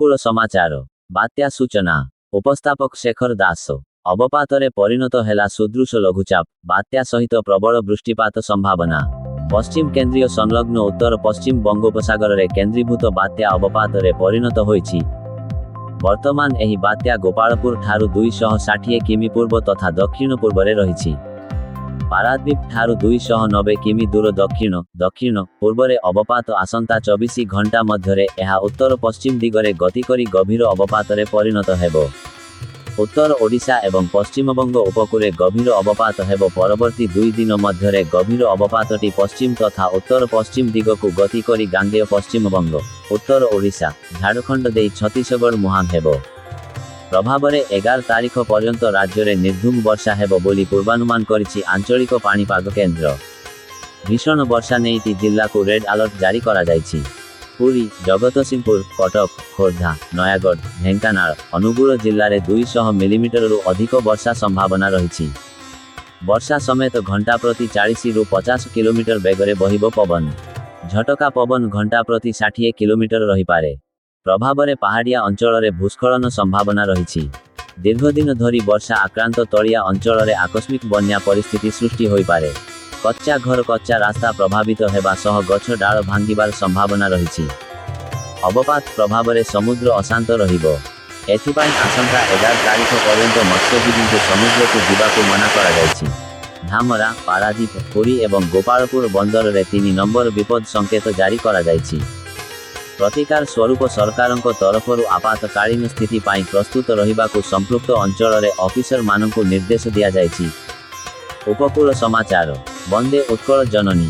ଉପକୂଳ ସମାଚାର ବାତ୍ୟା ସୂଚନା ଉପସ୍ଥାପକ ଶେଖର ଦାସ ଅବପାତରେ ପରିଣତ ହେଲା ସୁଦୃଶ ଲଘୁଚାପ ବାତ୍ୟା ସହିତ ପ୍ରବଳ ବୃଷ୍ଟିପାତ ସମ୍ଭାବନା ପଶ୍ଚିମ କେନ୍ଦ୍ରୀୟ ସଂଲଗ୍ନ ଉତ୍ତର ପଶ୍ଚିମ ବଙ୍ଗୋପସାଗରରେ କେନ୍ଦ୍ରୀଭୂତ ବାତ୍ୟା ଅବପାତରେ ପରିଣତ ହୋଇଛି। ବର୍ତ୍ତମାନ ଏହି ବାତ୍ୟା ଗୋପାଳପୁର ଠାରୁ 260 କିମି ପୂର୍ବ ତଥା ଦକ୍ଷିଣ ପୂର୍ବରେ ରହିଛି। ପାରାଦୀପ ଠାରୁ 290 କିମି ଦୂର ଦକ୍ଷିଣ ପୂର୍ବରେ ଅବପାତ ଆସନ୍ତା 24 ଘଣ୍ଟା ମଧ୍ୟରେ ଏହା ଉତ୍ତର ପଶ୍ଚିମ ଦିଗରେ ଗତି କରି ଗଭୀର ଅବପାତରେ ପରିଣତ ହେବ। ଉତ୍ତର ଓଡ଼ିଶା ଏବଂ ପଶ୍ଚିମବଙ୍ଗ ଉପକୂଳରେ ଗଭୀର ଅବପାତ ହେବ। ପରବର୍ତ୍ତୀ 2 ଦିନ ମଧ୍ୟରେ ଗଭୀର ଅବପାତଟି ପଶ୍ଚିମ ତଥା ଉତ୍ତର ପଶ୍ଚିମ ଦିଗକୁ ଗତି କରି ଗାଙ୍ଗେୟ ପଶ୍ଚିମବଙ୍ଗ, ଉତ୍ତର ଓଡ଼ିଶା, ଝାଡ଼ଖଣ୍ଡ ଦେଇ ଛତିଶଗଡ଼ ମୁହାଁ ହେବ। ପ୍ରଭାବରେ 11 ତାରିଖ ପର୍ଯ୍ୟନ୍ତ ରାଜ୍ୟରେ ନିର୍ଦ୍ଧୁମ ବର୍ଷା ହେବ ବୋଲି ପୂର୍ବାନୁମାନ କରିଛି ଆଞ୍ଚଳିକ ପାଣିପାଗ କେନ୍ଦ୍ର। ଭୀଷଣ ବର୍ଷା ନେଇ ଜିଲ୍ଲାକୁ ରେଡ୍ ଆଲର୍ଟ ଜାରି କରାଯାଇଛି। ପୁରୀ, ଜଗତସିଂହପୁର, କଟକ, ଖୋର୍ଦ୍ଧା, ନୟାଗଡ଼, ଢେଙ୍କାନାଳ, ଅନୁଗୁଳ ଜିଲ୍ଲାରେ 200 ମିଲିମିଟରରୁ ଅଧିକ ବର୍ଷା ସମ୍ଭାବନା ରହିଛି। ବର୍ଷା ସମେତ ଘଣ୍ଟା ପ୍ରତି 40ରୁ 50 କିଲୋମିଟର ବେଗରେ ବହିବ ପବନ। ଝଟକା ପବନ ଘଣ୍ଟା ପ୍ରତି 60 କିଲୋମିଟର ରହିପାରେ। ପ୍ରଭାବରେ ପାହାଡ଼ିଆ ଅଞ୍ଚଳରେ ଭୂସ୍ଖଳନ ସମ୍ଭାବନା ରହିଛି। ଦୀର୍ଘଦିନ ଧରି ବର୍ଷା ଆକ୍ରାନ୍ତ ତଳିଆ ଅଞ୍ଚଳରେ ଆକସ୍ମିକ ବନ୍ୟା ପରିସ୍ଥିତି ସୃଷ୍ଟି ହୋଇପାରେ। କଚ୍ଚା ଘର କଚ୍ଚା ରାସ୍ତା ପ୍ରଭାବିତ ହେବା ସହ ଗଛ ଡାଳ ଭାଙ୍ଗିବାର ସମ୍ଭାବନା ରହିଛି। ଅବପାତ ପ୍ରଭାବରେ ସମୁଦ୍ର ଅଶାନ୍ତ ରହିବ। ଏଥିପାଇଁ ଆସନ୍ତା 11 ତାରିଖ ପର୍ଯ୍ୟନ୍ତ ମତ୍ସ୍ୟଜୀବୀଙ୍କୁ ସମୁଦ୍ରକୁ ଯିବାକୁ ମନା କରାଯାଇଛି। ଧାମରା, ପାରାଦୀପ, ପୁରୀ ଏବଂ ଗୋପାଳପୁର ବନ୍ଦରରେ 3 ନମ୍ବର ବିପଦ ସଂକେତ ଜାରି କରାଯାଇଛି। ପ୍ରତିକାର ସ୍ୱରୂପ ସରକାରଙ୍କ ତରଫରୁ ଆପାତକାଳୀନ ସ୍ଥିତି ପାଇଁ ପ୍ରସ୍ତୁତ ରହିବାକୁ ସମ୍ପୃକ୍ତ ଅଞ୍ଚଳରେ ଅଫିସରମାନଙ୍କୁ ନିର୍ଦ୍ଦେଶ ଦିଆଯାଇଛି। ଉପକୂଳ ସମାଚାର ବନ୍ଦେ ଉତ୍କଳ ଜନନୀ।